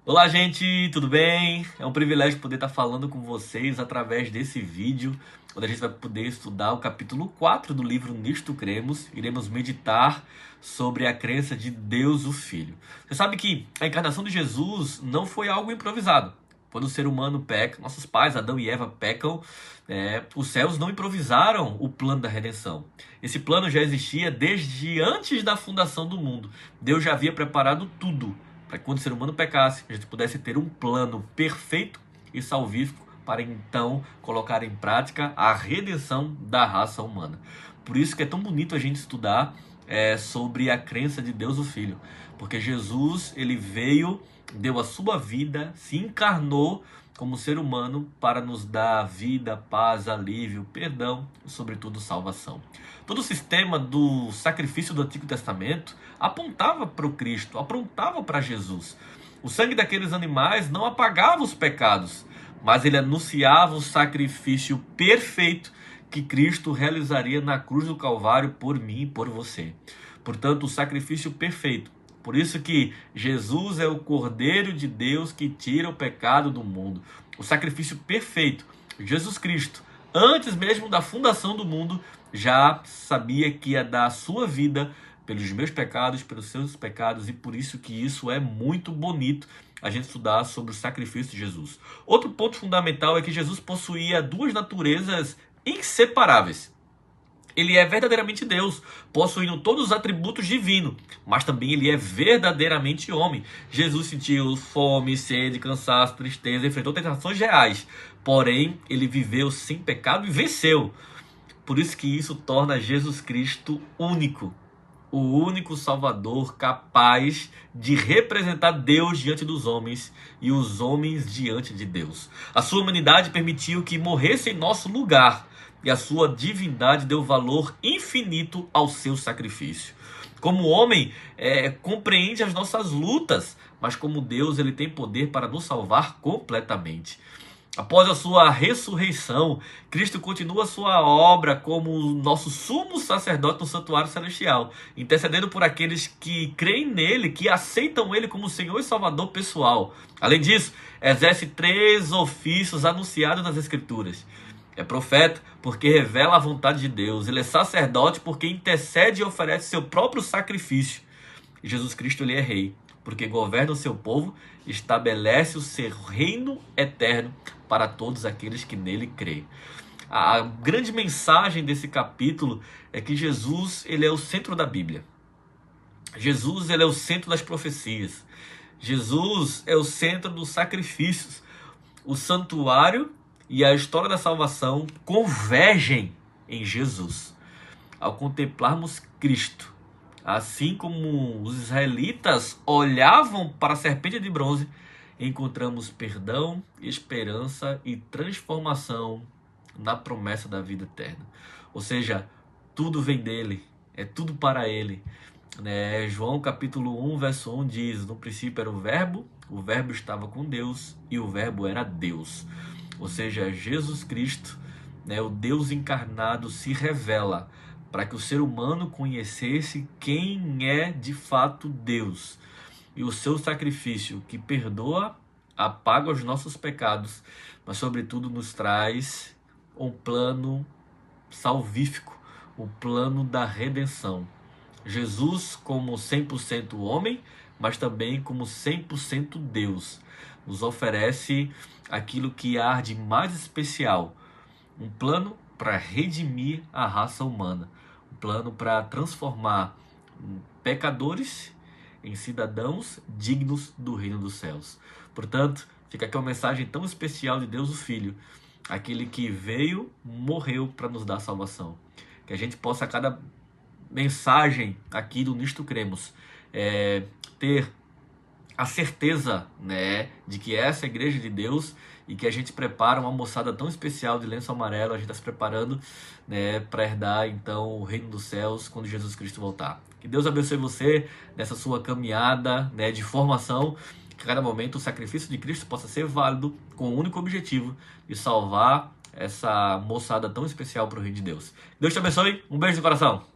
Olá, gente, tudo bem? É um privilégio poder estar falando com vocês através desse vídeo, onde a gente vai poder estudar o capítulo 4 do livro Nisto Cremos. Iremos meditar sobre a crença de Deus, o Filho. Você sabe que a encarnação de Jesus não foi algo improvisado. Quando o ser humano peca, nossos pais, Adão e Eva, pecam, os céus não improvisaram o plano da redenção. Esse plano já existia desde antes da fundação do mundo. Deus já havia preparado tudo para que quando o ser humano pecasse, a gente pudesse ter um plano perfeito e salvífico para então colocar em prática a redenção da raça humana. Por isso que é tão bonito a gente estudar sobre a crença de Deus o Filho, porque Jesus ele veio, deu a sua vida, se encarnou como ser humano para nos dar vida, paz, alívio, perdão e, sobretudo, salvação. Todo o sistema do sacrifício do Antigo Testamento apontava para o Cristo, apontava para Jesus. O sangue daqueles animais não apagava os pecados, mas ele anunciava o sacrifício perfeito que Cristo realizaria na cruz do Calvário por mim e por você. Portanto, o sacrifício perfeito. Por isso que Jesus é o Cordeiro de Deus que tira o pecado do mundo. O sacrifício perfeito. Jesus Cristo, antes mesmo da fundação do mundo, já sabia que ia dar a sua vida pelos meus pecados, pelos seus pecados, e por isso que isso é muito bonito a gente estudar sobre o sacrifício de Jesus. Outro ponto fundamental é que Jesus possuía duas naturezas inseparáveis. Ele é verdadeiramente Deus, possuindo todos os atributos divinos, mas também ele é verdadeiramente homem. Jesus sentiu fome, sede, cansaço, tristeza, enfrentou tentações reais, porém ele viveu sem pecado e venceu. Por isso que isso torna Jesus Cristo único, o único Salvador capaz de representar Deus diante dos homens e os homens diante de Deus. A sua humanidade permitiu que morresse em nosso lugar, e a sua divindade deu valor infinito ao seu sacrifício. Como homem, compreende as nossas lutas, mas como Deus, ele tem poder para nos salvar completamente. Após a sua ressurreição, Cristo continua sua obra como nosso sumo sacerdote no santuário celestial, intercedendo por aqueles que creem nele, que aceitam ele como Senhor e Salvador pessoal. Além disso, exerce 3 ofícios anunciados nas Escrituras. É profeta porque revela a vontade de Deus. Ele é sacerdote porque intercede e oferece seu próprio sacrifício. E Jesus Cristo ele é rei porque governa o seu povo e estabelece o seu reino eterno para todos aqueles que nele creem. A grande mensagem desse capítulo é que Jesus ele é o centro da Bíblia. Jesus ele é o centro das profecias. Jesus é o centro dos sacrifícios. O santuário e a história da salvação convergem em Jesus. Ao contemplarmos Cristo, assim como os israelitas olhavam para a serpente de bronze, encontramos perdão, esperança e transformação na promessa da vida eterna. Ou seja, tudo vem dele, é tudo para ele. João capítulo 1, verso 1 diz: no princípio era o verbo estava com Deus e o verbo era Deus. Ou seja, Jesus Cristo, o Deus encarnado, se revela para que o ser humano conhecesse quem é de fato Deus. E o seu sacrifício que perdoa, apaga os nossos pecados, mas sobretudo nos traz um plano salvífico, o plano da redenção. Jesus como 100% homem, mas também como 100% Deus, nos oferece aquilo que há de mais especial, um plano para redimir a raça humana, um plano para transformar pecadores em cidadãos dignos do reino dos céus. Portanto, fica aqui uma mensagem tão especial de Deus o Filho, aquele que veio, morreu para nos dar salvação. Que a gente possa, a cada mensagem aqui do Nisto Cremos, ter a certeza, de que essa é a igreja de Deus e que a gente prepara uma moçada tão especial de lenço amarelo. A gente está se preparando, para herdar então o reino dos céus quando Jesus Cristo voltar. Que Deus abençoe você nessa sua caminhada, de formação. Que a cada momento o sacrifício de Cristo possa ser válido com o único objetivo de salvar essa moçada tão especial para o reino de Deus. Deus te abençoe. Um beijo no coração.